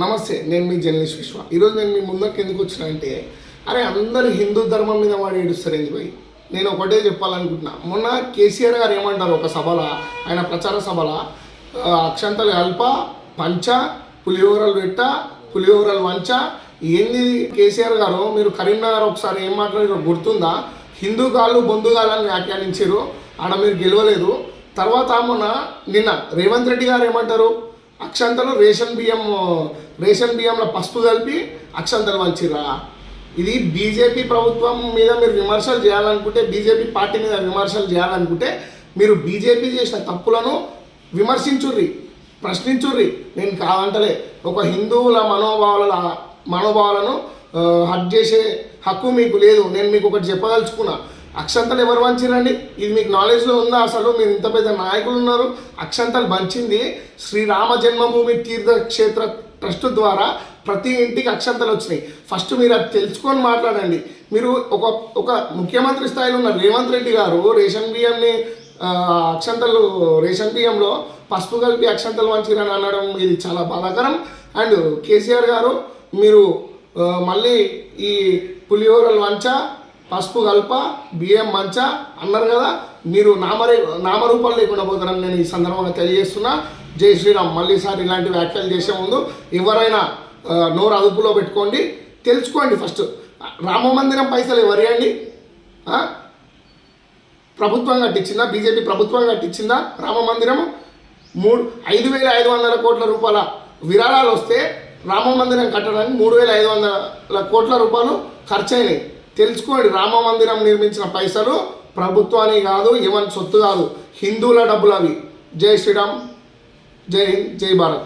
నమస్తే, నేను మీ జర్నలిస్ట్ విశ్వ. ఈరోజు నేను మీ ముందుకు ఎందుకు వచ్చినా అంటే, అరే అందరు హిందూ ధర్మం మీద వాడు ఏడుస్తారు ఎందుకు పోయి. నేను ఒకటే చెప్పాలనుకుంటున్నా. మొన్న కేసీఆర్ గారు ఏమంటారు ఒక సభలో, ఆయన ప్రచార సభలో అక్షంతలు కల్ప పంచ పులిహోరలు పెట్ట పులిహోరలు వంచ ఏంది కేసీఆర్ గారు, మీరు కరీంనగర్ ఒకసారి ఏం మాట్లాడారో గుర్తుందా? హిందూ గాళ్ళు బొందుగాలని వ్యాఖ్యానించారు, ఆడ మీరు గెలవలేదు. తర్వాత మొన్న నిన్న రేవంత్ రెడ్డి గారు ఏమంటారు, అక్షంతలు రేషన్ బియ్యంలో పసుపు కలిపి అక్షంతలు వంచిరా. ఇది బీజేపీ ప్రభుత్వం మీద మీరు విమర్శలు చేయాలనుకుంటే, బీజేపీ పార్టీ మీద విమర్శలు చేయాలనుకుంటే మీరు బీజేపీ చేసిన తప్పులను విమర్శించుర్రి, ప్రశ్నించుర్రి. నేను కాదంటలే. ఒక హిందువుల మనోభావాలను హట్ చేసే హక్కు మీకు లేదు. నేను మీకు ఒకటి చెప్పదలుచుకున్నా. అక్షంతలు ఎవరు వంచిరండి? ఇది మీకు నాలెడ్జ్లో ఉందా? అసలు మీరు ఇంత పెద్ద నాయకులు ఉన్నారు. అక్షంతలు వంచింది శ్రీరామ జన్మభూమి తీర్థక్షేత్ర ట్రస్ట్ ద్వారా ప్రతి ఇంటికి అక్షంతలు వచ్చినాయి. ఫస్ట్ మీరు అది తెలుసుకొని మాట్లాడండి. మీరు ఒక ముఖ్యమంత్రి స్థాయిలో ఉన్న రేవంత్ రెడ్డి గారు రేషన్ బియ్యంలో పసుపు కలిపి అక్షంతలు వంచిరని అనడం ఇది చాలా బాధాకరం. అండ్ కేసీఆర్ గారు మీరు మళ్ళీ ఈ పులిహోరలు వంచ పసుపు కల్ప బియ్యం మంచ అన్నారు కదా, మీరు నామరూపాలు లేకుండా పోతారని నేను ఈ సందర్భంగా తెలియజేస్తున్నా. జై శ్రీరామ్. మళ్ళీసారి ఇలాంటి వ్యాఖ్యలు చేసే ముందు ఎవరైనా నోరు అదుపులో పెట్టుకోండి, తెలుసుకోండి. ఫస్ట్ రామ మందిరం పైసలు ఎవరి అండి? ప్రభుత్వం కట్టించిందా? బీజేపీ ప్రభుత్వం కట్టించిందా రామ మందిరము? 5,500 కోట్ల రూపాయల విరాళాలు వస్తే రామ మందిరం కట్టడానికి 3,500 కోట్ల రూపాయలు ఖర్చు అయినాయి. తెలుసుకోండి, రామ మందిరం నిర్మించిన పైసలు ప్రభుత్వానికి కాదు, ఎవరి సొత్తు కాదు, హిందువుల డబ్బులు అవి. జై శ్రీరామ్, జై హింద్, జై భారత్.